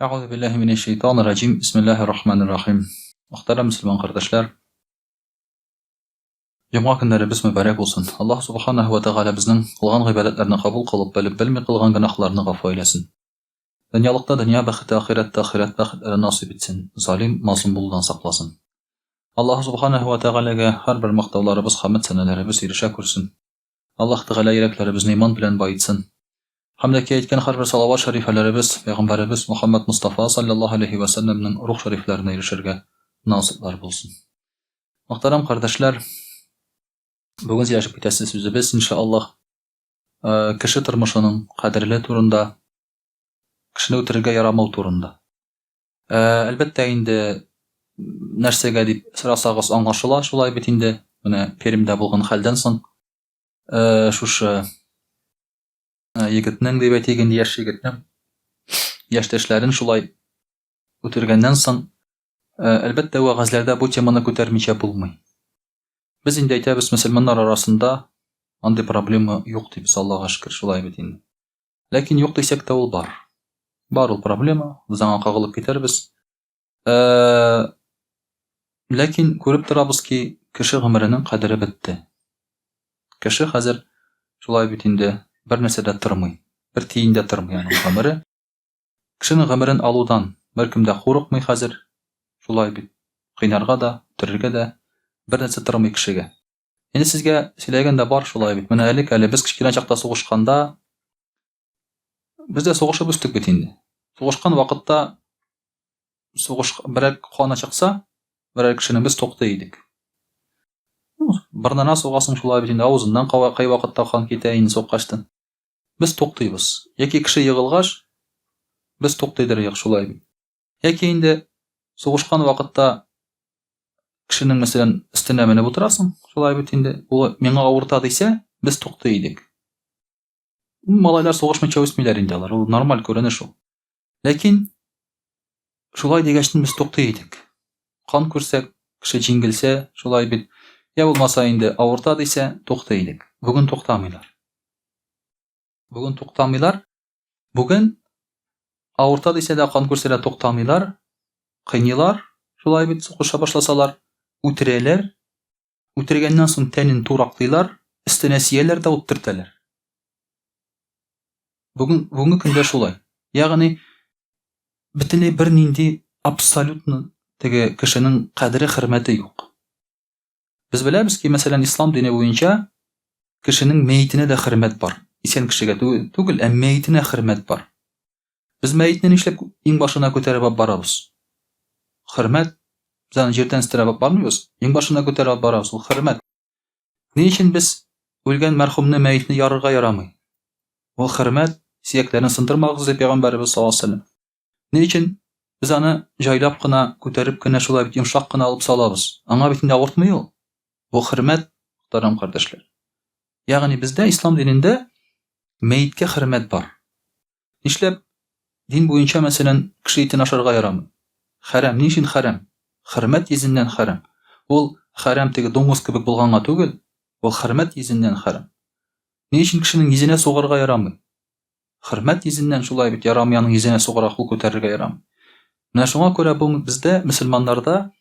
Euzu billahi mineşşeytanirracim. Bismillahirrahmanirrahim. Muhterem Müslüman kardeşler, Cuma günlerimiz mübarek olsun. Allah Subhanahu ve Teala bizning qilgan ibadetlerini kabul kılıp bilib-bilmey qilgan günahlarını g'afo eylesin. Dunyolikda dunyo baxti, oxiratda oxirat baxtlari nasib etsin. Zalim, mazlum buldan saqlasin. Allah Subhanahu ve Teala'ga har bir maqtovlarimiz, hamd sanalarimiz erisha ko'rsin. Allah Teala yüreklerimizni iman bilan boyitsin. Hamdaki aytgan har bir salovat sharifalarimiz Peygamberimiz Muhammed Mustafa sallallahu aleyhi ve sellem'nin ruh şeriflerine erişirge nasipler bulsun. Muhterem kardeşler, bugün ziyarışıp ketesiz sözümüz inşallah kişi turmuşunun kaderli turunda, kişini ötürüge yaramau turunda. Elbette indi nersege dip sırasagız anlaşıla, şulay bit indi mine perimde bulgun halden soň şuş yigitning dep aytegen yaş yigitning yaşdaşlaryň şulay ötürgenden soň elbette wagazlarda bu temany kötermiçe bulmay. Biz indi aytabız müselmanlar arasında andy problema ýok diýip Allaha şükür şulay bit indi. Lakin ýok diýsek de ol bar. Bar ol problema, biz aňa kagylyp giterbiz. Lakin görüp turabız ki kişi gymrynyň kaderi bitdi. Kişi hazır şulay bit indi bir näsede turmay, bir tiýinde turmay ýani gymry. Kişiniň gymryn aludan bir kimde gorukmay hazır şulay bit. Gynarga da, türürge de bir näse turmay kişige. Endi sizge söýlegende bar şulay bit. Mene eli biz kiçkine çakda soguşkanda bizde soguşup üstük bit indi. Soguşkan wagtda soguş birek kana çyksa, birek kişini biz toktaýdyk. Birnana sogasyň şulay bit indi awuzundan kay wagtda kan ketäýin sokgaçdan. Biz toktaýbys. Ýeki kişi ýygylgaç biz toktaýdyrýak şulay bit. Ýeki indi soguşkan wagtda kişinin meselen istenemine oturasyň, şulay bit indi ol meňe awurta diýse, biz toktaýdyk. Malaýlar soguşma çöwüsmeýler indi alar, ol normal görenеш ol. Lakin şulay diýeçden biz toktaýdyk. Kan körsek, kişi jiňgilse, şulay bit ýa bolmasa indi awurta diýse toktaýdyk. Bugün toktamylar. Bugün toktamylar. Bugün awurta diýse de kan körsele toktamylar. Kynýylar, şulay bit soguşa başlasalar, ütireler. Ütirgenden soň tenin turaklylar, istenesiýeler de utdyrtalar. Bugünkü günde şulay. Ýagny bitini bir nindi absolutny tege kişiniň kaderi hürmeti ýok. Biz bilebiz ki meselen İslam dini boýunça kişiniň meýitine de hürmet bar. Isen kişige tugul, meýitine hürmet bar. Biz meýitini işlep iň başyna köterip barabys. Hürmet bizani jerden istirap barmybys? Iň başyna köterip barabys, ol hürmet. Niçin biz ölgen merhumny meýitini yaryrga yaramay? Ol hürmet, siyeklerini syndyrmagyz diýip Peýgamberimiz sallallahu aleyhi ve sellem. Niçin biz any jaýlap gyna köterip kine şulay bit ýumşak gyna alyp salabys? Aňa bitinde awurtmaý ol. Bu hürmet, muhtaram kardeşler. Ýagny bizde İslam dininde meýitke hürmet bar. Niçlep din boýunça meselen kişi ýetini aşarga yaramay. Haram, niçin haram? Hürmet ýüzünden haram. Ol haram tege doňuz kibik bolganga tugel, ol hürmet ýüzünden haram. Niçin kişiniň ýüzüne sogarga yaramay? Hürmet ýüzünden şulay bit yaramyanyň ýüzüne sogarak hul kötererge yaramay. Näme şoňa görä bu bizde musulmanlarda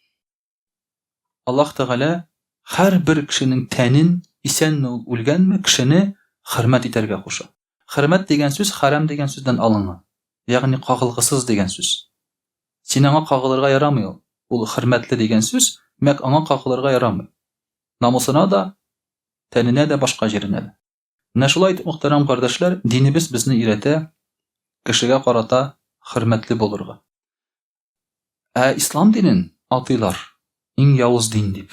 Allah Teala her bir kişiniň tenin isen ölgenmi kişini hürmet iterge goşar. Hürmet degen söz haram degen sözden alıngan. Ýagny kagylgysyz degen söz. Sen aňa kagylyrga yaramay ol. Ol hürmetli degen söz, mek aňa kagylyrga yaramay. Namusyna da, tenine de başga jerine de. Näşulay muhtaram kardeşler, dinimiz bizni irete kişige karata hürmetli bolurga. İslam dinin atylar iň ýawuz din dip.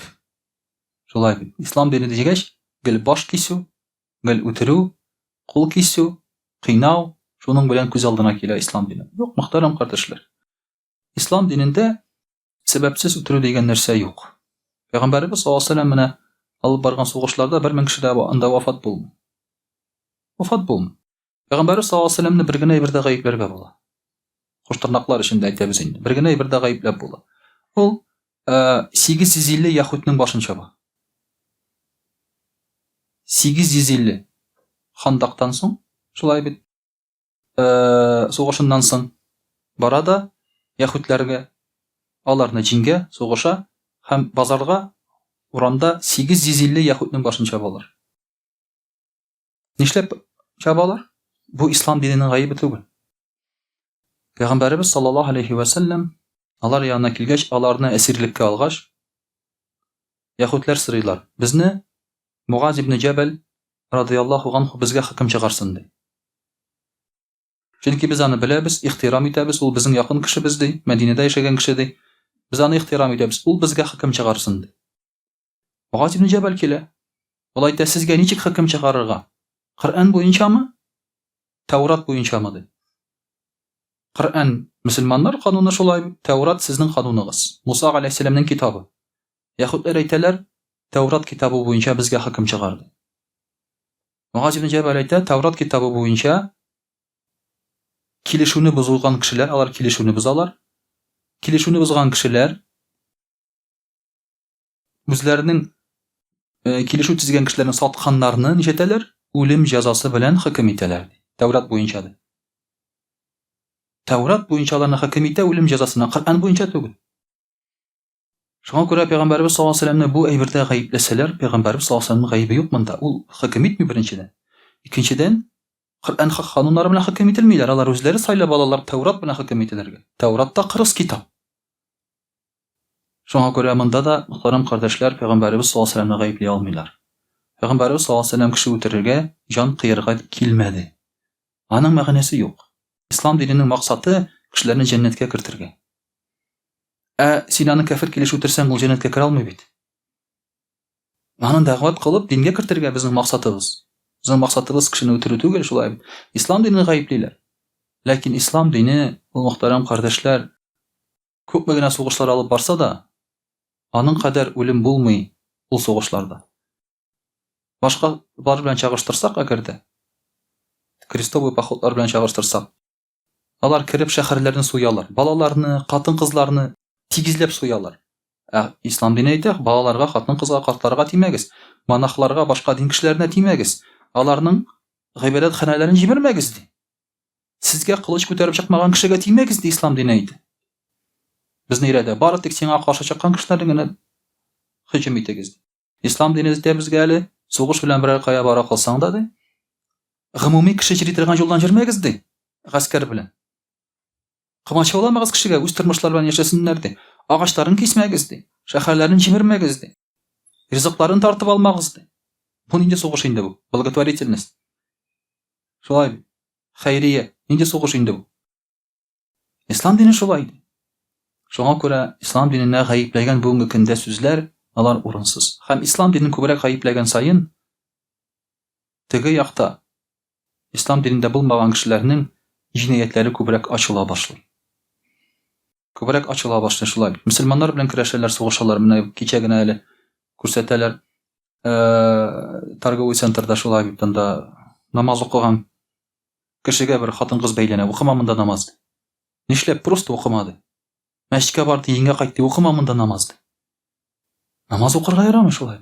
Şolay bit. İslam dini diýgeç, gel baş kisü, gel ütürü, kul kisü, kynaw, şonuň bilen göz aldyna kela İslam dini. Ýok muhtaram kardeşler. İslam dininde sebepsiz ütürü diýen nerse ýok. Peýgamberimiz sallallahu aleyhi ve sellem mene alyp bargan soguşlarda 1000 kişi de anda wafat boldy. Wafat boldy. Peýgamberimiz sallallahu aleyhi ve sellemni birgine birde gaýplerge bola. Hoştırnaklar içinde aytabız indi. Birgine birde gaýplap bola. Ol 850 Yahudnyň başyny çaba. 850 Handaktan soň şulay bit soğuşundan soň бара да яһүдләргә, аларны җиңгә, сугыша һәм базарга, урамда 850 яһүднең башын чабалар. Нишләп чабалар? Бу ислам диненең гаебе түгел. Пәйгамбәрбез саллаллаһу алейхи ва саллям алар янына килгәч, аларны әсирлеккә алгач, яһүдләр сорыйлар: "Безне Муаз ибн Җабал радиллаһу анһу безгә хөкем чыгарсын" ди. Чөнки без аны беләбез, ихтирам итәбез, ул безнең якын кешебез ди, Мәдинәдә яшәгән кеше ди. Без аны ихтирам итәбез, ул безгә хөкем чыгарсын ди. Муаз ибн Җабал килә. Ул әйтә: "Сезгә ничек хөкем чыгарырга? Коръән буенчамы? Тәурат буенчамы?" ди. Коръән мөселманнар кануны шулай, Тәурат сезнең кануныгыз. Муса алейһиссәламның китабы. Яһүдләр әйтәләр: "Тәурат китабы буенча безгә хөкем чыгар" ди. Муаз ибн Җабал әйтә: "Тәурат китабы буенча килешүне бозылган кешеләр, алар килешүне бозалар. Килешүне бозган кешеләр үзләренең килешү төзегән кешеләрне сатканнарны ничәтәләр? Үлем җәзасы белән хөкем итәләр" ди. Тәурат буенча ди. Тәурат буенча аларны хөкем итә үлем җәзасына, Коръән буенча түгел. Шуңа күрә Пәйгамбәрбез саллаллаһу алейһи ва сәлләмне бу әйбердә гаепләсәләр, Пәйгамбәрбез саллаллаһу алейһи ва сәлләмнең гаебе юк монда. Ул хөкем итми беренчедән. Икенчедән, Коръән кануннары белән хөкем ителмиләр. Алар үзләре сайлап алалар Тәурат белән хөкем ителергә. Тәуратта кырыс китап. Шуңа күрә монда да, мөхтәрәм кардәшләр, Пәйгамбәрбез саллаллаһу алейһи ва сәлләмне гаеплый алмыйлар. Пәйгамбәрбез саллаллаһу алейһи ва сәлләм кеше үтерергә, җан кыярга килмәде. Аның мәгънәсе юк. Ислам диненең максаты кешеләрне җәннәткә кертергә. Син аны кафир килеш үтерсәң, ул җәннәткә керә алмый бит. Аны дәгъват кылып дингә кертергә безнең максатыбыз. Безнең максатыбыз кешене үтерү түгел, шулай. Ислам динен гаеплиләр. Ләкин ислам дине, ул мөхтәрәм кардәшләр, күпме генә сугышлар алып барса да, аның кадәр үлем булмый ул сугышларда. Башка бар белән чагыштырсак, әгәр дә крестовый походлар белән чагыштырсак, алар кирип шәһәрләрне суялар, балаларны, хатын-кызларны тигезләп суялар. Ислам дине әйтә: балаларга, хатын-кызга, картларга тимәгез, монахларга, башка дин кешеләренә тимәгез, аларның гыйбадәт ханәләрен җибәрмәгез ди. Сезгә кылыч күтәреп чыкмаган кешегә тимәгез ди, ислам дине әйтә. Безнең ирәдә бары тик сиңа каршы чыккан кешеләрне генә һөҗүм итегез. Ислам дине әйтә безгә әле, сугыш белән берәр кая бара калсаң да ди, гомуми кеше йөри торган юлдан йөрмәгез ди, гаскәр белән. Кымачауламагыз кешегә, үз тормышлар белән яшәсеннәр ди. Агачларын кисмәгез ди, шәһәрләрен җимермәгез ди, ризыкларын тартып алмагыз ди. Бу нинди сугыш инде бу? Благотворительность. Шулай. Хәйрия. Нинди сугыш инде бу? Ислам дине шулай ди. Шуңа күрә ислам диненә гаепләгән бүгенге көндә сүзләр, алар урынсыз. Һәм ислам динен күбрәк гаепләгән саен, теге якта ислам динендә булмаган кешеләрнең җинаятләре күбрәк ачыла башлый. Күбрәк ачыла башлый шулай. Мөселманнар белән көрәшәләр, сугышалар. Менә кичә генә әле күрсәтәләр. Торговый центрда шулай бит, анда намаз укыган кешегә бер хатын-кыз бәйләнә, укыма монда намаз. Нишләп просто укымады? Мәчеткә барды, йиңгә кайтты, укыма монда намаз. Намаз укырга ярамый шулай.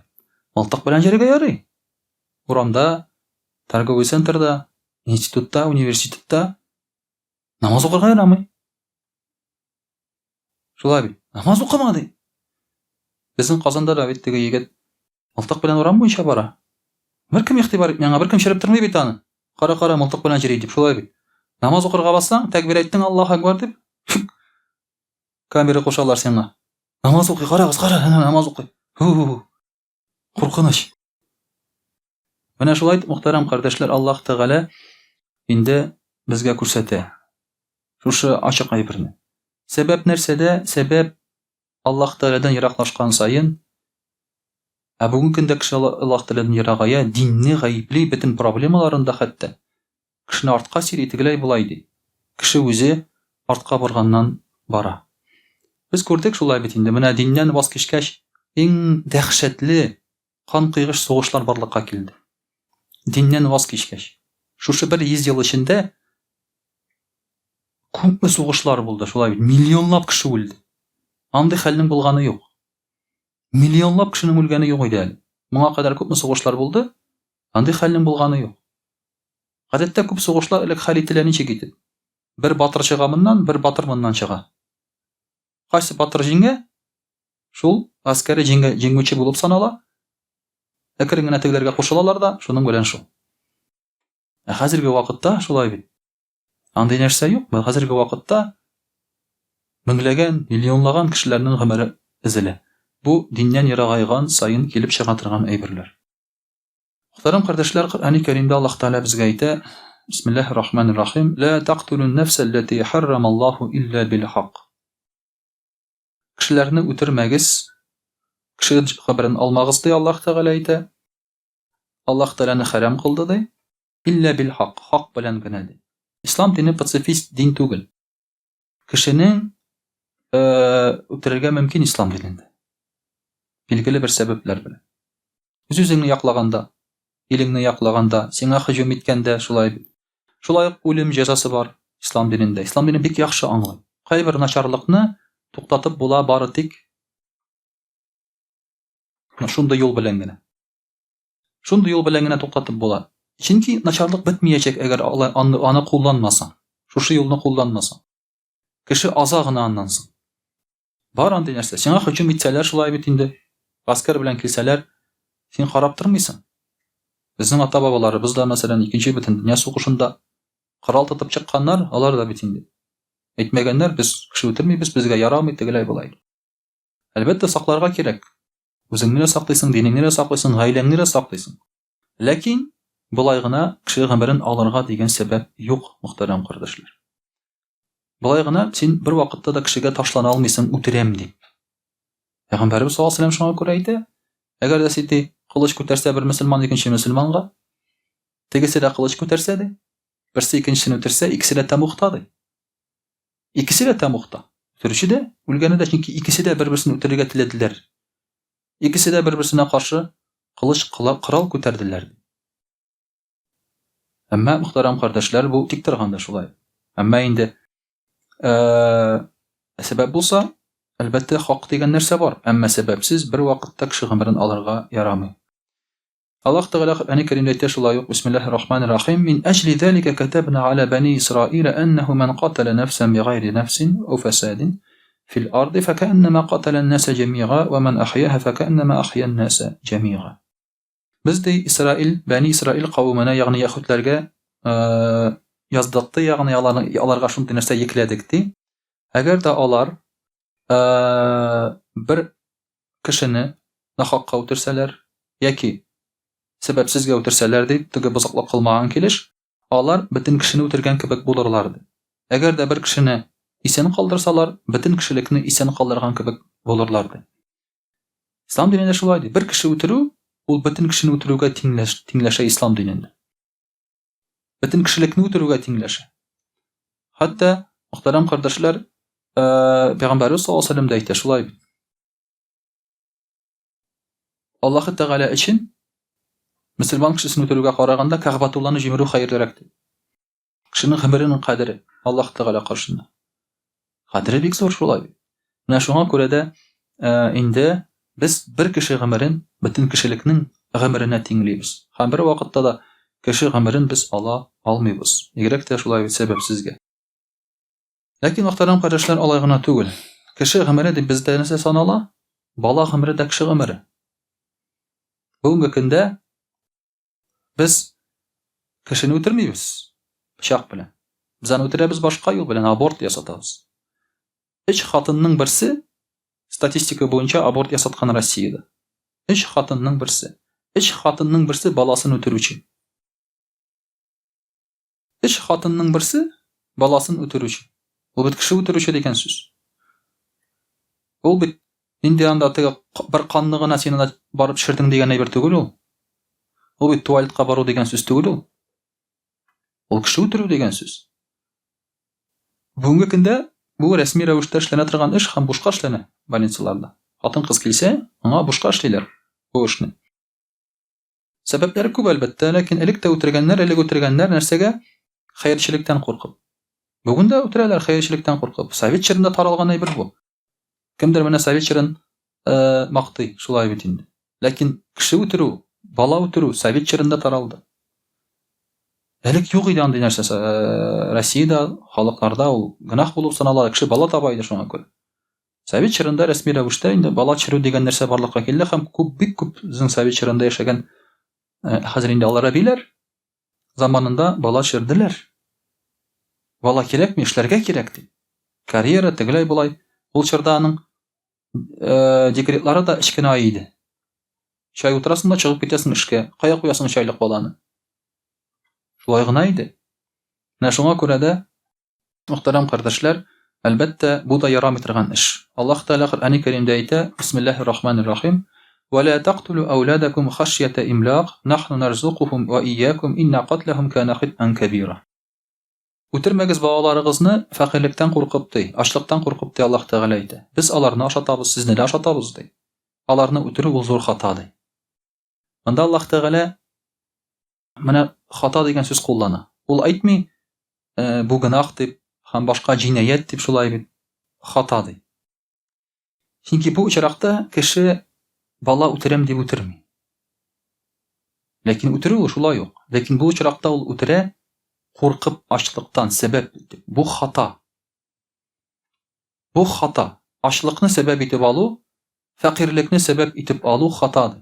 Мылтык белән җөрергә ярый. Урамда, торговый центрда, институтта, университетта намаз укырга ярамый. Шулай бит. Намаз укымады. Безнең Казанда да бит теге егет мылтык белән урам буенча бара. Беркем игътибар итмәгән, беркем чиреп тормый бит аны. Кара-кара мылтык белән җыри дип, шулай бит. Намаз укырга бассаң, тәкбир әйттең, Аллаһу акбар дип. Камера кушалар сиңа. Намаз укый, карагыз, кара, намаз укый. Куркыныч. Менә шулай, мөхтәрәм кардәшләр, Аллаһ Тәгалә инде безгә күрсәтә. Шушы ачык әйберне. Сәбәп нәрсәдә? Сәбәп Аллаһ Тәгаләдән ераклашкан саен, бүгенге көндә кеше Аллаһ Тәгаләдән ерагая, динне гаепли, бөтен проблемаларында хәтта. Кешене артка сир итегеләй булай ди. Кеше үзе артка барганнан бара. Без күрдек шулай бит инде. Менә диннән ваз кичкәч, иң дәһшәтле, кан кыйгыш сугышлар барлыкка килде. Диннән ваз кичкәч. Шушы 100 ел эчендә күпме сугышлар булды, шулай бит. Миллионлап кеше үлде. Андый хәлнең булганы юк. Миллионлап кешенең үлгәне юк иде әле. Моңа кадәр күпме сугышлар булды, андый хәлнең булганы юк. Гадәттә күп сугышлар элек хәл ителә ничек итеп? бер батыр чыга моннан, бер батыр моннан чыга. Кайсы батыр җиңә? Шул гаскәри җиңүче булып санала. Әкрен генә тегеләргә кушылалар да, шуның белән шул. Хәзерге вакытта шулай бит. Андый нәрсә юк. Хәзерге вакытта меңләгән, миллионлаган кешеләрнең гомере өзелә. Бу диннән ерагайган сайын килеп чыга торган әйберләр. Мөхтәрәм кардәшләр, Коръәни Кәримдә Аллаһ Тәгалә безгә әйтә: Бисмиллаһир-рахманир-рахим. Ла тaqtulun nafsa allati harrama Аллаһу илля бил-хак. Кешеләрне үтермәгез, кеше хәбәрен алмагыз ди Аллаһ Тәгалә әйтә. Аллаһ Тәгаләне харам кылды ди. Илля бил-хак, хак белән генә ди. Ислам дине пацифист дин түгел. Кешенең үтерергә мөмкин ислам динендә. Билгеле бер сәбәпләр белән. Үзеңне яклаганда, илеңне яклаганда, сиңа һөҗүм иткәндә шулай. Шулай ук үлем җәзасы бар ислам динендә. Ислам дине бик яхшы аңлый. Кайбер начарлыкны туктатып була бары тик шундый юл белән генә. Шундый юл белән генә туктатып була. Чөнки начарлык бетмәячәк әгәр аны кулланмасаң. Шушы юлны кулланмасаң. Кеше аза гына аннан соң. Бар андый нәрсә. Сиңа һөҗүм итсәләр шулай бит инде. Гаскәр белән килсәләр, син карап тормыйсың. Безнең ата-бабаларыбыз да, мәсәлән, 2нче бөтен дөнья сугышында корал тотып чыкканнар, алар да бит инде. Әйтмәгәннәр, без кеше үтермибез, безгә ярамый, тегеләй булай. Әлбәттә сакларга кирәк. Үзеңне дә саклыйсың, динеңне дә саклыйсың, гаиләңне дә саклыйсың. Ләкин булай гына кеше гомерен алырга дигән сәбәп юк, мөхтәрәм кардәшләр. Булай гына син бер вакытта да кешегә ташлана алмыйсың, үтерәм дип. Пәйгамбәрбез саллаллаһу алейһи ва сәлләм шуңа күрә әйтә: әгәр дә син кылыч күтәрсә бер мөселман икенче мөселманга, тегесе дә кылыч күтәрсә дә, берсе икенчесен үтерсә, икесе дә тәмухта ди. Икесе дә тәмухта. Үтерүче дә, үлгәне дә, чөнки икесе дә бер-берсен үтерергә теләделәр. Икесе дә бер-берсенә каршы кылыч корал күтәрделәр. Әмма мөхтәрәм кардәшләр, бу тик торганда шулай. Әмма инде сәбәп булса, әлбәттә хак дигән нәрсә бар. Әмма сәбәпсез бер вакытта кеше гомерен алырга ярамый. Аллаһ Тәгалә Коръәни Кәримдә әйтә шулай ук: Бисмиллаһир-рахманир-рахим. Мин әҗли зәлика катабна аля бани Исраила аннаху ман катала нафсан бигайри нафсин ау фасадин фил арди факаннама катала ан-наса җамига ва ман ахяха факаннама ахя ан-наса җамига. Без ди бани Исраил кавымына, ягъни яһүдләргә яздыкты, ягъни аларга шундый нәрсә йөкләдек ди. Әгәр дә алар бер кешене нахакка үтерсәләр яки сәбәпсезгә үтерсәләр ди, теге бозыклык кылмаган килеш, алар бөтен кешене үтергән кебек булырлар ди. Әгәр дә бер кешене исән калдырсалар, бөтен кешелекне исән калдырган кебек булырлар ди. Ислам динендә шулай ди. Бер кеше үтерү, ул бөтен кешене үтерүгә тиңләшә ислам динендә. Бөтен кешелекне үтерүгә тиңләшә. Хәтта мөхтәрәм кардәшләр, Пәйгамбәрбез саллаллаһу алейһи ва сәлләм дә әйтә шулай бит. Аллаһ Тәгалә өчен мөселман кешесен үтерүгә караганда Кәгъбәтулланы җимерү хәерлерәк ди. Кешенең гомеренең кадере Аллаһ Тәгалә каршында. Кадере бик зур шулай бит. Менә шуңа күрә дә инде без бер кеше гомерен бөтен кешелекнең гомеренә тиңлибез. Һәм бер вакытта да кеше гомерен без ала алмыйбыз. Ягрәк тә шулай бит сәбәпсезгә. Ләкин мөхтәрәм кардәшләр, алай гына түгел. Кеше гомере дип бездә нәрсә санала? Бала гомере дә кеше гомере. Бүгенге көндә без кешене үтермибез пычак белән. Без аны үтерәбез башка юл белән, аборт ясатабыз. 3 хатынның берсе статистика буенча аборт ясаткан Россиядә. 3 хатынның берсе. 3 хатынның берсе баласын үтерүче. 3 хатынның берсе баласын үтерүче. Ул бит кеше үтерүче дигән сүз. Ул бит инде анда теге бер канны гына син анда барып төшердең дигән әйбер түгел ул. Ул бит туалетка бару дигән сүз түгел ул. Ул кеше үтерү дигән сүз. Бүгенге көндә бу рәсми рәвештә эшләнә торган эш һәм бушка эшләнә больницаларда. Хатын-кыз килсә, аңа бушка эшлиләр бу эшне. Сәбәпләре күп әлбәттә, ләкин элек тә үтергәннәр нәрсәгә? Хәерчелектән куркып. Бүген дә үтерәләр хәерчелектән куркып. Совет чорында таралган әйбер бу. Кемдер менә совет чорын мактый, шулай бит инде. Ләкин кеше үтерү, бала үтерү совет чорында таралды. Элек юк иде андый нәрсә. Россиядә, халыкларда ул гөнаһ булып санала, кеше бала таба иде шуңа күрә. Совет чорында рәсми рәвештә инде бала төшерү дигән нәрсә барлыкка килде һәм бик күп безнең Совет чорында яшәгән хәзер инде алар әбиләр заманында бала төшерделәр. Бала кирәкми, эшләргә кирәк ди. Карьера тегеләй булай. Ул чорда аның декретлары да эчкенә иде. Чай утырасың да чыгып китәсең эшкә. Кая куясың чайлык баланы? Шулай гына иде. Менә шуңа күрә дә, мөхтәрәм кардәшләр, әлбәттә, бу да ярамый торган эш. Аллаһ Тәгалә Коръән-и Кәримдә әйтә: Бисмиллаһир-рахманир-рахим. Ва ла тaqtulu awladakum khashyata imlaq, nahnu narzuquhum wa iyyakum inna qatlahum kana khit'an kabira. Үтермәгез балаларыгызны фәкыйрьлектән куркып ди, ачлыктан куркып ди Аллаһ Тәгалә әйтә. Без аларны ашатабыз, сезне дә ашатабыз ди. Аларны үтерү ул зур хата ди. Монда Аллаһ Тәгалә менә хата дигән сүз куллана. Ул әйтми бу гөнаһ дип һәм башка җинаят дип шулай бит хата ди. Чөнки бу очракта кеше бала үтерәм дип үтерми. Ләкин үтерү ул шулай ук. Ләкин бу очракта ул үтерә куркып ачлыктан сәбәп итеп. Бу хата. Бу хата. Ачлыкны сәбәп итеп алу, фәкыйрьлекне сәбәп итеп алу хата ди.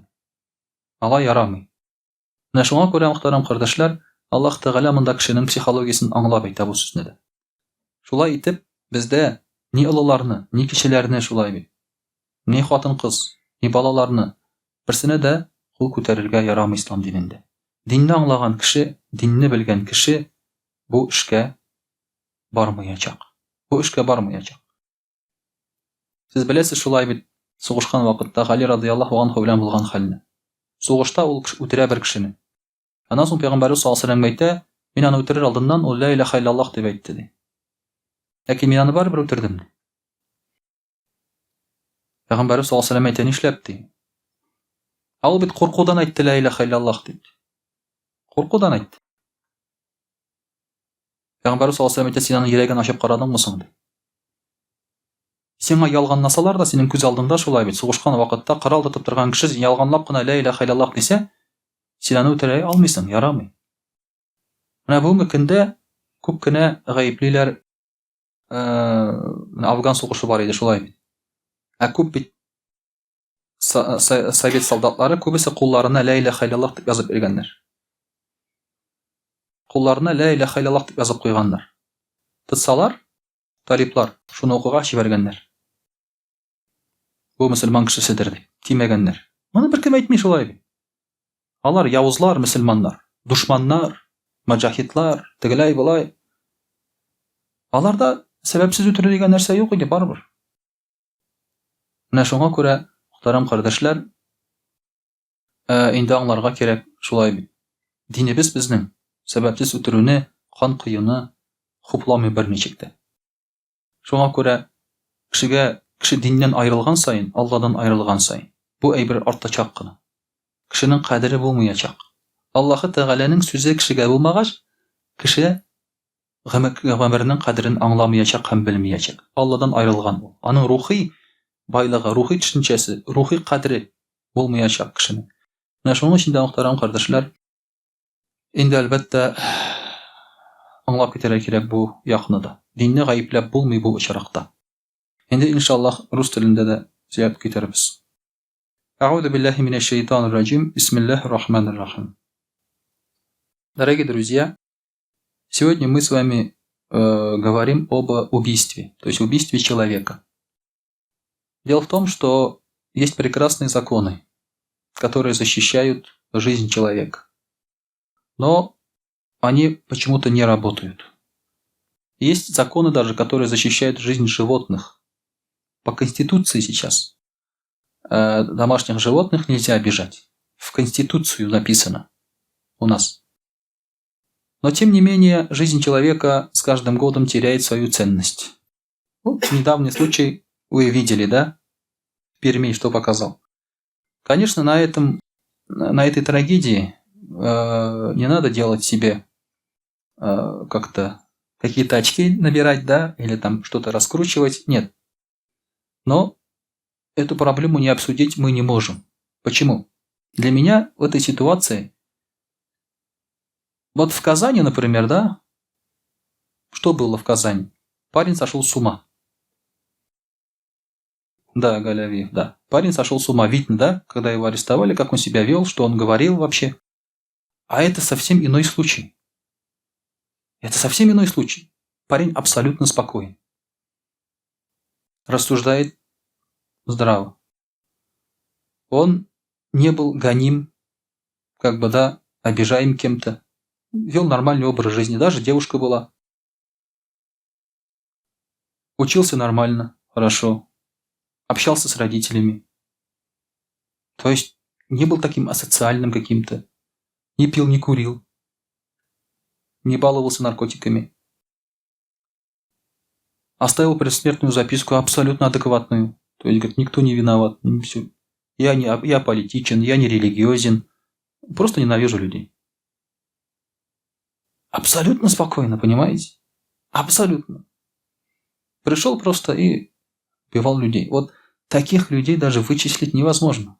Алай ярамый. Менә шуңа күрә, мөхтәрәм кардәшләр, Аллаһ Тәгалә монда кешенең психологиясын аңлап әйтә бу сүзне дә. Шулай итеп, бездә ни олыларны, ни кешеләрне шулай бит, ни хатын-кыз, ни балаларны берсенә дә кул күтәрергә ярамый ислам динендә. Динне аңлаган кеше, динне белгән кеше бу эшкә бармаячак. Бу эшкә бармаячак. Сез беләсез шулай бит, сугышкан вакытта Гали радиллаһу анһу белән булган хәлне. Сугышта ул үтерә бер кешене. Аннан соң Пәйгамбәр саллаллаһу алейһи ва сәлләм әйтә: "Мин аны үтерер алдыннан ул ла илаһа илляллаһ" дип әйтте ди. Ләкин мин аны барыбер үтердем. Пәйгамбәр саллаллаһу алейһи ва сәлләм әйтә: "Нишләп?" ди. Ул бит куркудан әйтте ла илаһа илляллаһ дип. Куркудан әйтте. Пәйгамбәр саллаллаһу алейһи ва сәлләм әйтә: "Син аны йөрәген ачып карадыңмы соң?" ди. Сиңа ялганласалар да синең күз алдында шулай бит, сугышкан вакытта корал тотып торган кеше ялганлап кына ла илаһа илляллаһ дисә, син аны үтерә алмыйсың, ярамый. Менә бу мөмкиндә күп кенә гаеплиләр, Афган сугышы бар иде шулай бит. Күп бит совет солдатлары күбесе кулларына ла илаһа илляллаһ дип язып биргәннәр. Кулларына ла илаһа илляллаһ дип язып куйганнар. Тотсалар, талиплар шуны укуга җибәргәннәр. Бу мөселман кешеседер дип тимәгәннәр. Моны беркем әйтми шулай бит. Алар явызлар, мөселманнар, душманнар, маҗахидлар, тегеләй булай. Аларда сәбәпсез үтерү дигән нәрсә юк иде барыбер. Менә шуңа күрә, мөхтәрәм кардәшләр, инде аңларга кирәк шулай бит. Динебез безнең сәбәпсез үтерүне, кан кыюны хупламый берничек тә. Шуңа күрә кеше диннән аерылган сайын, Алладан аерылган сайын, бу әйбер артачак кына. Кешенең кадере булмаячак. Аллаһ Тәгаләнең сүзе кешегә булмагач, кеше гомернең кадерен аңламаячак һәм белмәячәк. Алладан аерылган ул. Аның рухи байлыгы, рухи төшенчәсе, рухи кадере булмаячак кешенең. Менә шуның өчен дә, мөхтәрәм кардәшләр, инде әлбәттә аңлап китәргә кирәк бу якны да. Динне гаепләп булмый бу очракта. Инде иншаллаһ рус телендә дә сөйләп китербез. А'удhu billahi minash shaitanir rajim. Бисмиллаһир-рахманир-рахим. Дорогие друзья, сегодня мы с вами говорим об убийстве, то есть убийстве человека. Дело в том, что есть прекрасные законы, которые защищают жизнь человека. Но они почему-то не работают. Есть законы даже, которые защищают жизнь животных. По Конституции сейчас домашних животных нельзя обижать. В Конституцию написано у нас. Но тем не менее, жизнь человека с каждым годом теряет свою ценность. Вот недавний случай вы видели, да? В Перми что показал. Конечно, на этой трагедии не надо делать себе как-то какие-то очки набирать, да, или там что-то раскручивать. Нет. Но эту проблему не обсудить мы не можем. Почему? Для меня в этой ситуации Вот в Казани, например, да? Что было в Казани? Парень сошел с ума. Да, Галявиев, да. Парень сошел с ума. Видно, да? Когда его арестовали, как он себя вел, что он говорил вообще. А это совсем иной случай. Это совсем иной случай. Парень абсолютно спокоен. Рассуждает здраво. Он не был гоним, как бы, да, обижаем кем-то. Вел нормальный образ жизни. Даже девушка была. Учился нормально, хорошо. Общался с родителями. То есть не был таким асоциальным каким-то. Не пил, не курил. Не баловался наркотиками. Оставил предсмертную записку абсолютно адекватную. То есть, говорит, никто не виноват. Я политичен, я не религиозен. Просто ненавижу людей. Абсолютно спокойно, понимаете? Абсолютно. Пришел просто и убивал людей. Вот таких людей даже вычислить невозможно.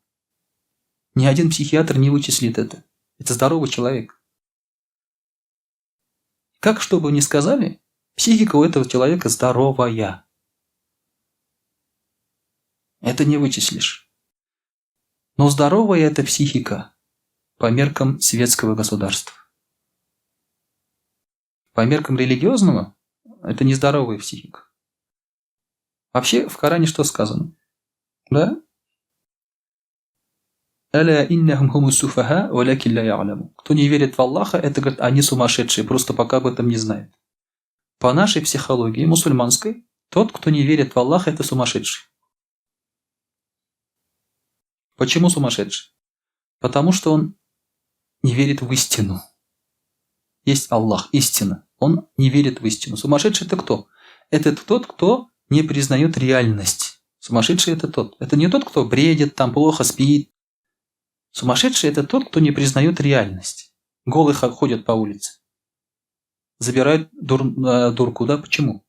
Ни один психиатр не вычислит это. Это здоровый человек. Как что бы ни сказали, психика у этого человека здоровая. Это не вычислишь. Но здоровая эта психика по меркам светского государства. По меркам религиозного это нездоровая психика. Вообще в Коране что сказано? Да? «Аля иннахум хумус суфаха, валякин ля я'ламун». Кто не верит в Аллаха, это, говорит, они сумасшедшие, просто пока об этом не знают. По нашей психологии мусульманской, тот, кто не верит в Аллаха, это сумасшедший. Почему сумасшедший? Потому что он не верит в истину. Есть Аллах, истина. Он не верит в истину. Сумасшедший это кто? Это тот, кто не признает реальность. Сумасшедший это тот. Это не тот, кто бредит, там плохо спит. Сумасшедший это тот, кто не признает реальность. Голый ходят по улице. Забирают дурку, да? Почему?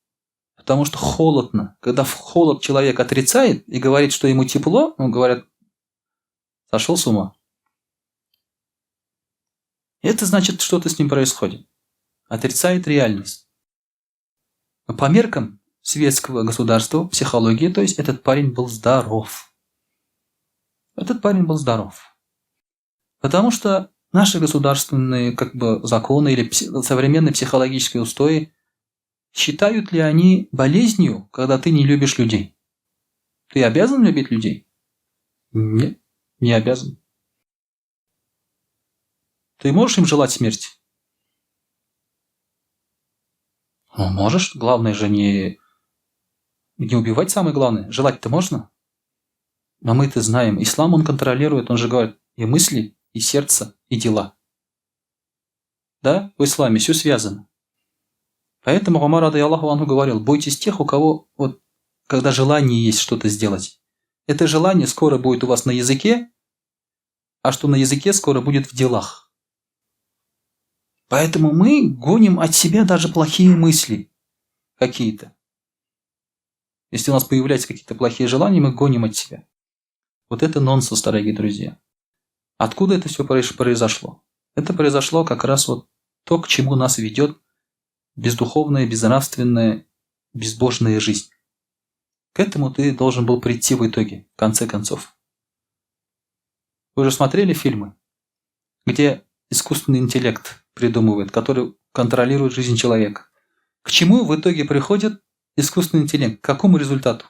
Потому что холодно. Когда в холод человек отрицает и говорит, что ему тепло, говорят, сошел с ума. Это значит, что-то с ним происходит. Отрицает реальность. По меркам светского государства, психологии, то есть этот парень был здоров. Этот парень был здоров. Потому что наши государственные законы или современные психологические устои считают ли они болезнью, когда ты не любишь людей? Ты обязан любить людей? Нет, не обязан. Ты можешь им желать смерти? Ну, можешь. Главное же не убивать, самое главное. Желать-то можно. Но мы-то знаем, ислам он контролирует, он же говорит, и мысли, и сердце, и дела. Да, в исламе все связано. Поэтому Умар радийаллаху анху говорил, бойтесь тех, у кого когда желание есть что-то сделать. Это желание скоро будет у вас на языке, а что на языке скоро будет в делах. Поэтому мы гоним от себя даже плохие мысли какие-то. Если у нас появляются какие-то плохие желания, мы гоним от себя. Вот это нонсенс, дорогие друзья. Откуда это все произошло? Это произошло как раз то, к чему нас ведет бездуховная, безнравственная, безбожная жизнь. К этому ты должен был прийти в итоге, в конце концов. Вы уже смотрели фильмы, где искусственный интеллект придумывает, который контролирует жизнь человека? К чему в итоге приходит искусственный интеллект? К какому результату?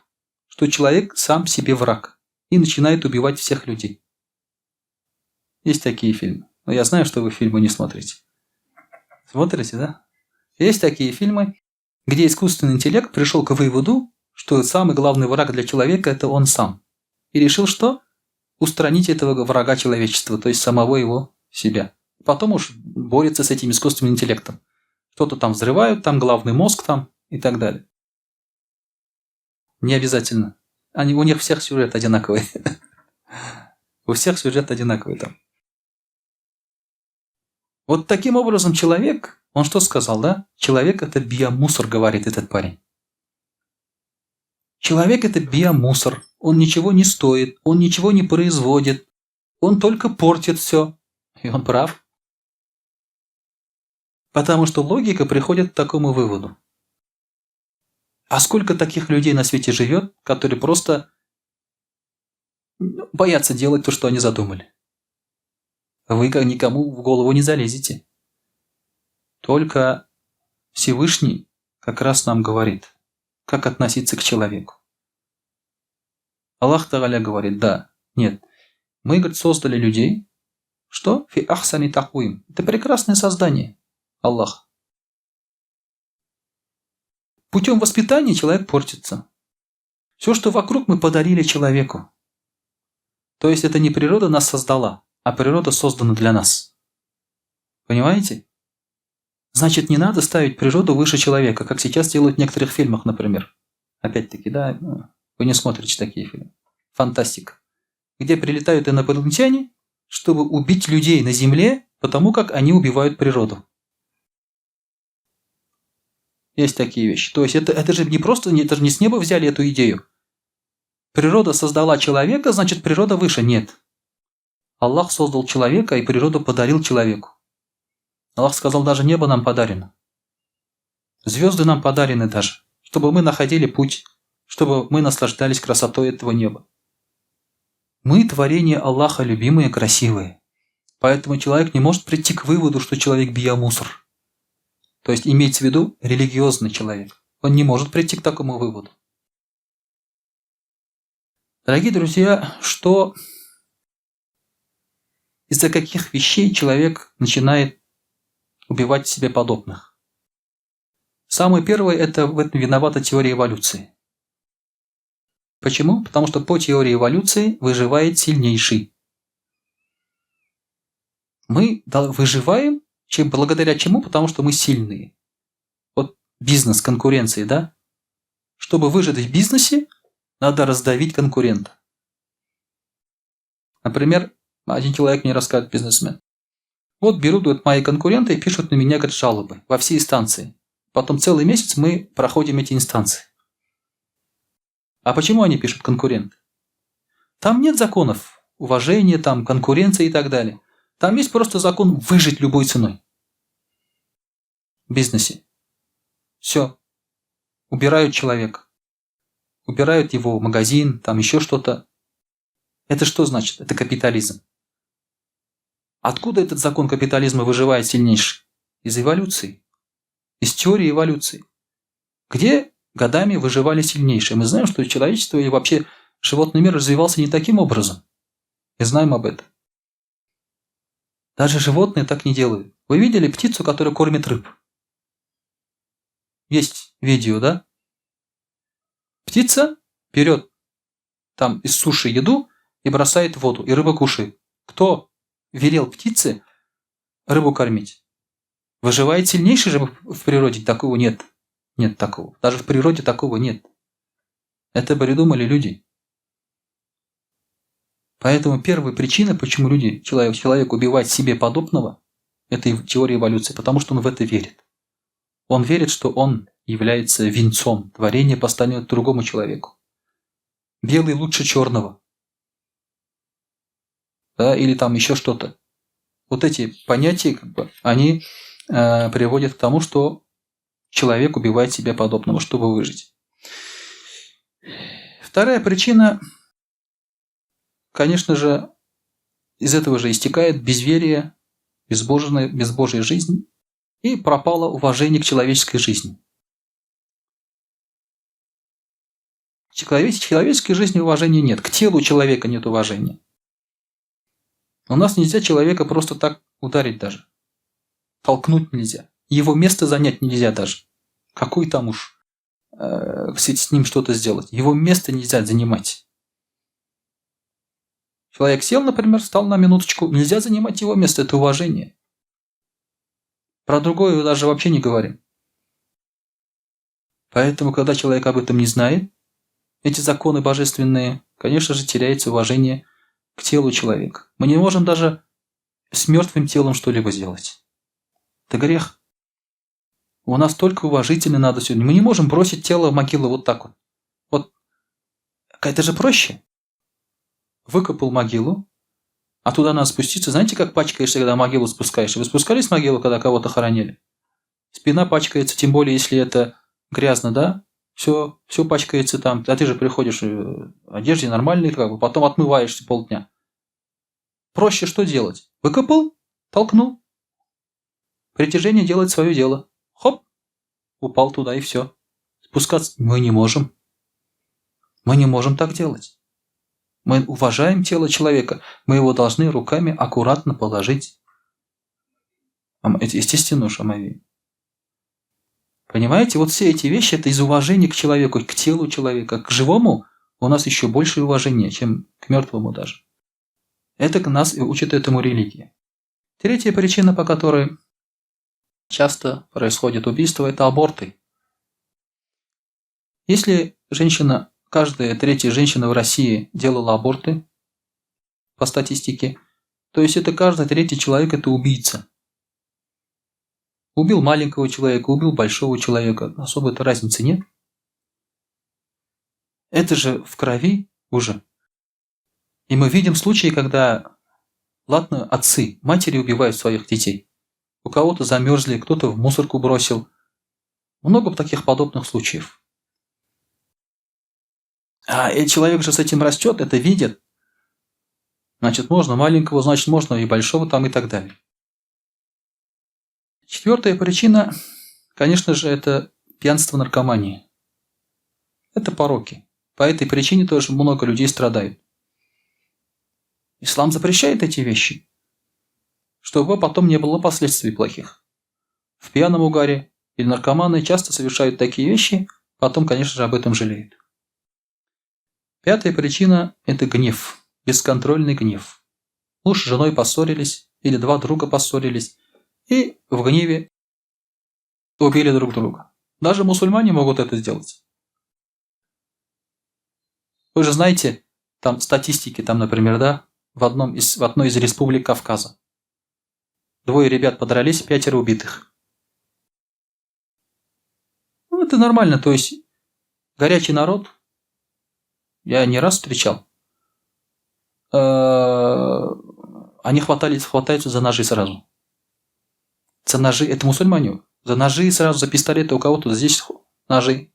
Что человек сам себе враг и начинает убивать всех людей. Есть такие фильмы. Но я знаю, что вы фильмы не смотрите. Смотрите, да? Есть такие фильмы, где искусственный интеллект пришел к выводу, что самый главный враг для человека – это он сам. И решил, что? Устранить этого врага человечества, то есть самого его себя. Потом уж борется с этим искусственным интеллектом. Что-то там взрывают, там главный мозг там и так далее. Не обязательно. У них всех сюжет одинаковый. У всех сюжет одинаковый там. Вот таким образом человек, он что сказал, да? Человек это биомусор, говорит этот парень. Человек это биомусор. Он ничего не стоит, он ничего не производит. Он только портит все. И он прав. Потому что логика приходит к такому выводу. А сколько таких людей на свете живет, которые просто боятся делать то, что они задумали? Вы никому в голову не залезете. Только Всевышний как раз нам говорит, как относиться к человеку. Аллах Тааля говорит, да, нет. Мы, говорит, создали людей, что? Фи ахсани таквим. Это прекрасное создание. Аллах. Путем воспитания человек портится. Все, что вокруг, мы подарили человеку. То есть это не природа нас создала, а природа создана для нас. Понимаете? Значит, не надо ставить природу выше человека, как сейчас делают в некоторых фильмах, например. Опять-таки, да, вы не смотрите такие фильмы. Фантастика. Где прилетают инопланетяне, чтобы убить людей на Земле, потому как они убивают природу. Есть такие вещи. То есть это же не просто, это же не с неба взяли эту идею. Природа создала человека, значит природа выше. Нет. Аллах создал человека и природу подарил человеку. Аллах сказал, даже небо нам подарено. Звезды нам подарены даже, чтобы мы находили путь, чтобы мы наслаждались красотой этого неба. Мы творение Аллаха любимые, красивые. Поэтому человек не может прийти к выводу, что человек биомусор. То есть имеется в виду религиозный человек. Он не может прийти к такому выводу. Дорогие друзья, что из-за каких вещей человек начинает убивать себе подобных? Самое первое, это в этом виновата теория эволюции. Почему? Потому что по теории эволюции выживает сильнейший. Мы выживаем, благодаря чему? Потому что мы сильные. Вот бизнес, конкуренции, да? Чтобы выжить в бизнесе, надо раздавить конкурента. Например, один человек мне рассказывает, бизнесмен. Вот берут мои конкуренты и пишут на меня, говорят, жалобы во все инстанции. Потом целый месяц мы проходим эти инстанции. А почему они пишут конкуренты? Там нет законов уважения, там конкуренции и так далее. Там есть просто закон выжить любой ценой. В бизнесе. Все. Убирают человека. Убирают его в магазин, там еще что-то. Это что значит? Это капитализм. Откуда этот закон капитализма выживает сильнейший? Из эволюции. Из теории эволюции. Где годами выживали сильнейшие. Мы знаем, что человечество и вообще животный мир развивался не таким образом. И знаем об этом. Даже животные так не делают. Вы видели птицу, которая кормит рыб? Есть видео, да? Птица берет там из суши еду и бросает в воду, и рыба кушает. Кто велел птице рыбу кормить? Выживает сильнейший же в природе? Такого нет. Нет такого. Даже в природе такого нет. Это придумали люди. Поэтому первая причина, почему человек убивает себе подобного, это теория эволюции, потому что он в это верит. Он верит, что он является венцом творения, поставленного другому человеку. Белый лучше черного. Да, или там еще что-то. Вот эти понятия, они приводят к тому, что человек убивает себя подобного, чтобы выжить. Вторая причина, конечно же, из этого же истекает безверие, безбожие жизни, и пропало уважение к человеческой жизни. К человеческой жизни уважения нет, к телу человека нет уважения. У нас нельзя человека просто так ударить даже. Толкнуть нельзя. Его место занять нельзя даже. Какой там уж с ним что-то сделать. Его место нельзя занимать. Человек сел, например, встал на минуточку. Нельзя занимать его место. Это уважение. Про другое даже вообще не говорим. Поэтому, когда человек об этом не знает, эти законы божественные, конечно же, теряется уважение к телу человека. Мы не можем даже с мертвым телом что-либо сделать. Это грех. У нас только уважительно надо сегодня. Мы не можем бросить тело в могилу вот так вот. Вот. Это же проще. Выкопал могилу, а туда надо спуститься. Знаете, как пачкаешься, когда могилу спускаешь? Вы спускались в могилу, когда кого-то хоронили? Спина пачкается, тем более, если это грязно, да? Все пачкается там. А ты же приходишь в одежде нормальной, как бы, потом отмываешься полдня. Проще что делать? Выкопал, толкнул. Притяжение делает свое дело. Хоп, упал туда и все. Спускаться мы не можем. Мы не можем так делать. Мы уважаем тело человека. Мы его должны руками аккуратно положить. Это естественно, Шамави. Понимаете, вот все эти вещи – это из уважения к человеку, к телу человека. К живому у нас еще больше уважения, чем к мертвому даже. Это нас и учит этому религия. Третья причина, по которой часто происходит убийство – это аборты. Если каждая третья женщина в России делала аборты, по статистике, то есть это каждый третий человек – это убийца. Убил маленького человека, убил большого человека. Особой-то разницы нет. Это же в крови уже. И мы видим случаи, когда, ладно, отцы, матери убивают своих детей. У кого-то замерзли, кто-то в мусорку бросил. Много таких подобных случаев. И человек же с этим растет, это видит. Значит, можно маленького, значит, можно и большого там и так далее. Четвертая причина, конечно же, это пьянство, наркомания. Это пороки. По этой причине тоже много людей страдают. Ислам запрещает эти вещи, чтобы потом не было последствий плохих. В пьяном угаре или наркоманы часто совершают такие вещи, потом, конечно же, об этом жалеют. Пятая причина – это гнев, бесконтрольный гнев. Муж с женой поссорились, или два друга поссорились, и в гневе убили друг друга. Даже мусульмане могут это сделать. Вы же знаете, там статистики, там, например, да, в одной из республик Кавказа. 2 ребят подрались, 5 убитых. Ну, это нормально, то есть горячий народ, я не раз встречал, они хватаются за ножи сразу. За ножи, это мусульмане. За ножи сразу, за пистолеты. У кого-то здесь ножи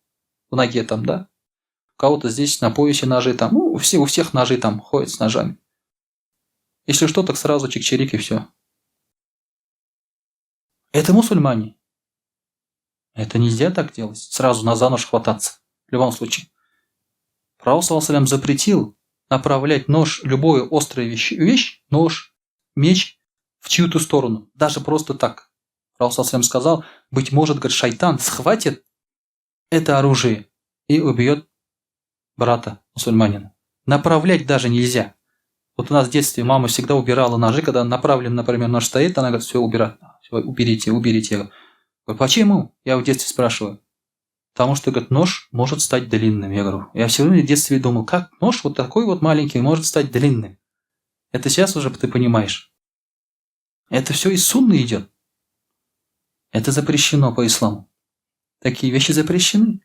в ноге там, да? У кого-то здесь на поясе ножи там. Ну, у всех ножи там ходят с ножами. Если что, так сразу чик-чирик и все. Это мусульмане. Это нельзя так делать. Сразу за нож хвататься. В любом случае. Пророк ﷺ запретил направлять нож, любую острую вещь, нож, меч в чью-то сторону. Даже просто так. Пророк ﷺ сказал, быть может, говорит, шайтан схватит это оружие и убьет брата мусульманина. Направлять даже нельзя. Вот у нас в детстве мама всегда убирала ножи, когда направлен, например, нож стоит, она говорит, все, убирать. Все, уберите. Я говорю, почему? Я в детстве спрашиваю. Потому что, говорит, нож может стать длинным. Я говорю, я все время в детстве думал, как нож вот такой вот маленький может стать длинным. Это сейчас уже ты понимаешь. Это все из сунны идет. Это запрещено по исламу. Такие вещи запрещены.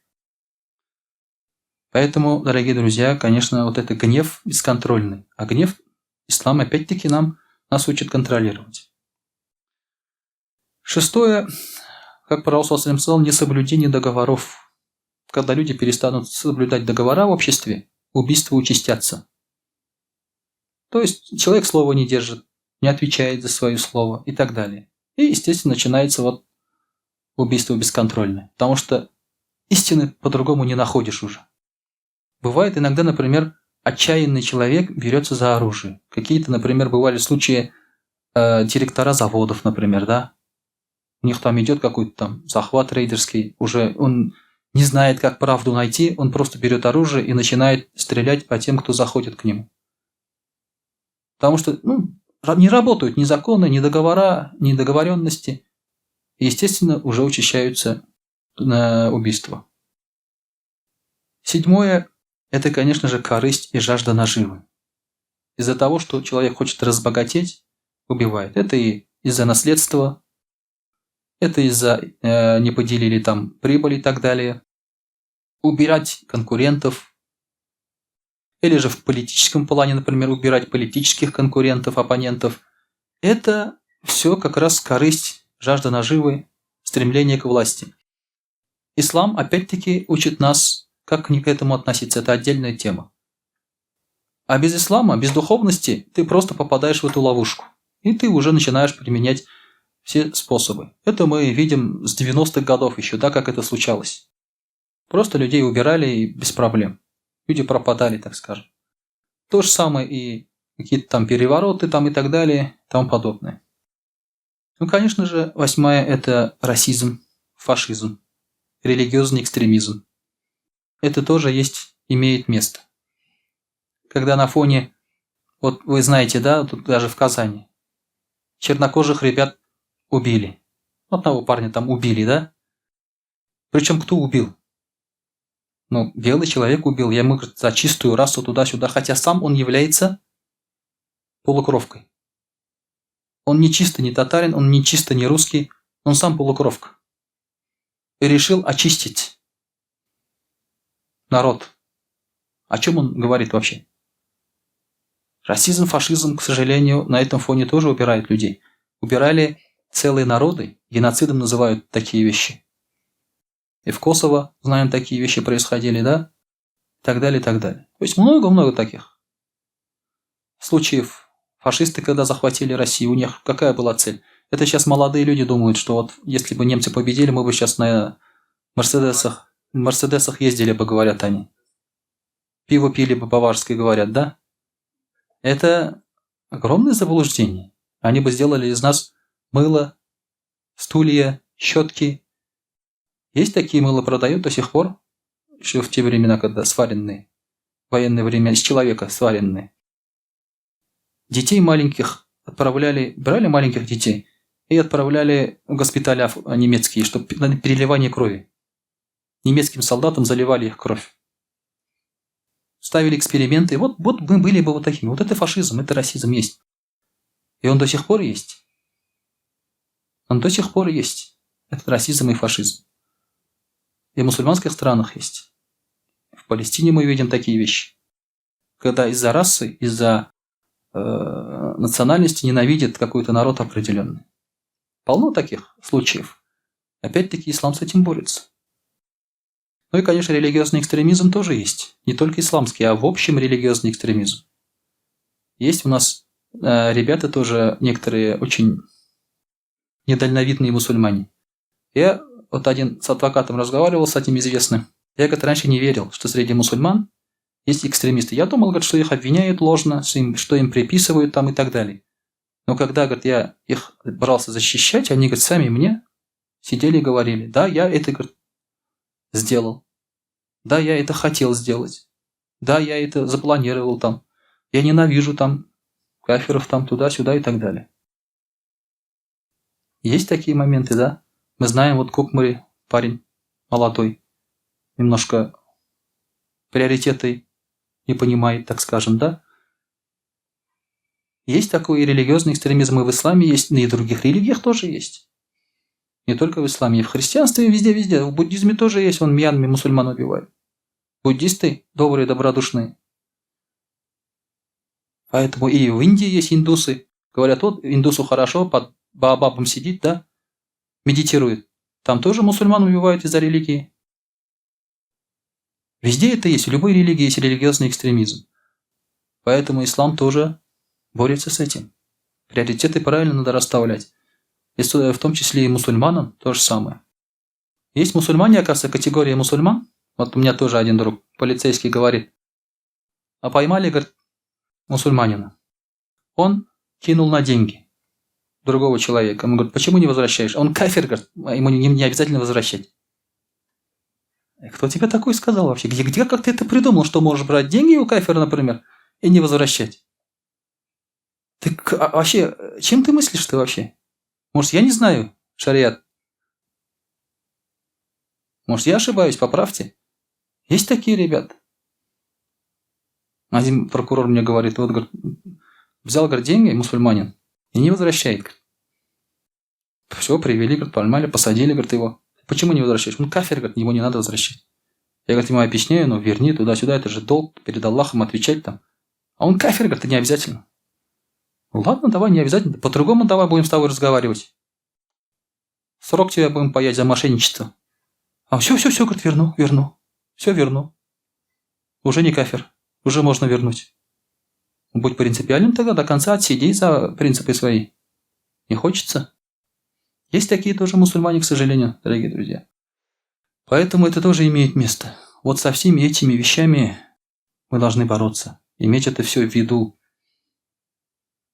Поэтому, дорогие друзья, конечно, вот это гнев бесконтрольный. А гнев ислам опять-таки нас учит контролировать. Шестое, как пророк сказал, несоблюдение договоров. Когда люди перестанут соблюдать договора в обществе, убийства участятся. То есть человек слова не держит, не отвечает за свое слово и так далее. И, естественно, начинается вот убийство бесконтрольное. Потому что истины по-другому не находишь уже. Бывает иногда, например, отчаянный человек берется за оружие. Какие-то, например, бывали случаи директора заводов, например, да? У них там идет какой-то там захват рейдерский. Уже он не знает, как правду найти, он просто берет оружие и начинает стрелять по тем, кто заходит к нему. Потому что не работают ни законы, ни договора, ни договоренности. И, естественно, уже учащаются убийства. Седьмое – это, конечно же, корысть и жажда наживы. Из-за того, что человек хочет разбогатеть, убивает. Это и из-за наследства, это из-за не поделили там прибыль и так далее. Убирать конкурентов. Или же в политическом плане, например, убирать политических конкурентов, оппонентов. Это все как раз корысть, жажда наживы, стремление к власти. Ислам опять-таки учит нас, как к этому относиться. Это отдельная тема. А без ислама, без духовности ты просто попадаешь в эту ловушку. И ты уже начинаешь применять все способы. Это мы видим с 90-х годов еще, да, как это случалось. Просто людей убирали и без проблем. Люди пропадали, так скажем. То же самое и какие-то там перевороты там и так далее, и тому подобное. Ну, конечно же, 8-я – это расизм, фашизм, религиозный экстремизм. Это тоже имеет место. Когда на фоне, вот вы знаете, да, тут даже в Казани, чернокожих ребят убили. Одного парня там убили, да? Причем кто убил? Ну, белый человек убил, я ему говорю, за чистую расу туда-сюда, хотя сам он является полукровкой. Он не чисто не татарин, он не чисто не русский, он сам полукровка. И решил очистить народ. О чем он говорит вообще? Расизм, фашизм, к сожалению, на этом фоне тоже убирает людей. Убирали целые народы, геноцидом называют такие вещи. И в Косово, знаем, такие вещи происходили, да? И так далее, и так далее. То есть много-много таких случаев. Фашисты, когда захватили Россию, у них какая была цель? Это сейчас молодые люди думают, что вот если бы немцы победили, мы бы сейчас на Мерседесах ездили бы, говорят они. Пиво пили бы баварское, говорят, да? Это огромное заблуждение. Они бы сделали из нас мыло, стулья, щетки. Есть такие мыло продают до сих пор, еще в те времена, когда сваренные, в военное время из человека сваренные. Детей маленьких отправляли, брали маленьких детей и отправляли в госпиталя немецкие, чтобы на переливание крови. Немецким солдатам заливали их кровь. Ставили эксперименты. Вот мы были бы вот такими. Вот это фашизм, это расизм есть. И он до сих пор есть. Он до сих пор есть. Это расизм и фашизм. И в мусульманских странах есть. В Палестине мы видим такие вещи. Когда из-за расы, из-за национальности ненавидят какой-то народ определенный. Полно таких случаев. Опять-таки ислам с этим борется. Ну и, конечно, религиозный экстремизм тоже есть. Не только исламский, а в общем религиозный экстремизм. Есть у нас ребята тоже, некоторые очень недальновидные мусульмане. Я вот один с адвокатом разговаривал, с этим известным. Я, говорит, раньше не верил, что среди мусульман есть экстремисты. Я думал, говорит, что их обвиняют ложно, что им приписывают там и так далее. Но когда, говорит, я их брался защищать, они, говорит, сами мне сидели и говорили, да, я это, говорит, сделал. Да, я это хотел сделать. Да, я это запланировал там. Я ненавижу там кафиров там туда-сюда и так далее. Есть такие моменты, да? Мы знаем, вот Кукмари, парень молодой, немножко приоритеты не понимает, так скажем, да? Есть такой и религиозный экстремизм и в исламе есть, и в других религиях тоже есть. Не только в исламе, и в христианстве, и везде-везде. В буддизме тоже есть, вон мьянами мусульман убивают. Буддисты добрые, добродушные. Поэтому и в Индии есть индусы. Говорят, вот индусу хорошо, под баобабом сидит, да, медитирует. Там тоже мусульман убивают из-за религии. Везде это есть, в любой религии есть религиозный экстремизм. Поэтому ислам тоже борется с этим. Приоритеты правильно надо расставлять. И в том числе и мусульманам то же самое. Есть мусульмане, оказывается, категория мусульман. Вот у меня тоже один друг, полицейский, говорит. А поймали, говорит, мусульманина. Он кинул на деньги другого человека. Ему говорит, почему не возвращаешь? Он кафир, говорит, ему не обязательно возвращать. Кто тебе такой сказал вообще? Где как ты это придумал, что можешь брать деньги у кафира, например, и не возвращать? Ты вообще, чем ты мыслишь ты вообще? Может, я не знаю шариат? Может, я ошибаюсь, поправьте. Есть такие ребята. Один прокурор мне говорит, вот, говорит, взял, говорит, деньги, мусульманин, и не возвращает. Все, привели, говорит, поймали, посадили, говорит, его. Почему не возвращаешь? Он кафир, говорит, его не надо возвращать. Я, говорит, ему объясняю, ну, верни туда-сюда, это же долг перед Аллахом отвечать там. А он кафир, говорит, это не обязательно. Ну, ладно, давай, не обязательно. По-другому давай будем с тобой разговаривать. срок тебя будем паять за мошенничество. А все, говорит, верну. Все верну. Уже не кафир. Уже можно вернуть. Будь принципиальным тогда, до конца отсиди за принципы свои. Не хочется? Есть такие тоже мусульмане, к сожалению, дорогие друзья. Поэтому это тоже имеет место. Вот со всеми этими вещами мы должны бороться. Иметь это все в виду.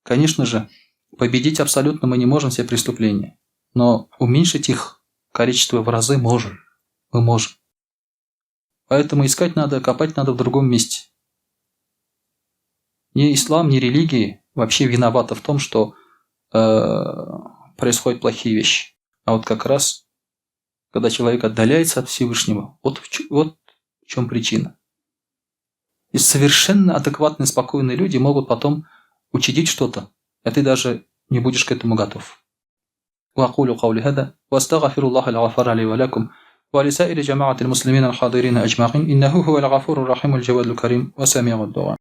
Конечно же, победить абсолютно мы не можем все преступления. Но уменьшить их количество в разы можем. Мы можем. Поэтому искать надо, копать надо в другом месте. Ни ислам, ни религии вообще виноваты в том, что происходят плохие вещи. А вот как раз, когда человек отдаляется от Всевышнего, вот в чем причина. И совершенно адекватные, спокойные люди могут потом учудить что-то, а ты даже не будешь к этому готов. وأقول قولي هذا وأستغفر الله الغفار لي ولكم ولسائر جماعة المسلمين الحاضرين أجمعين إنه هو الغفور الرحيم الجواد الكريم وسميع الدعاء.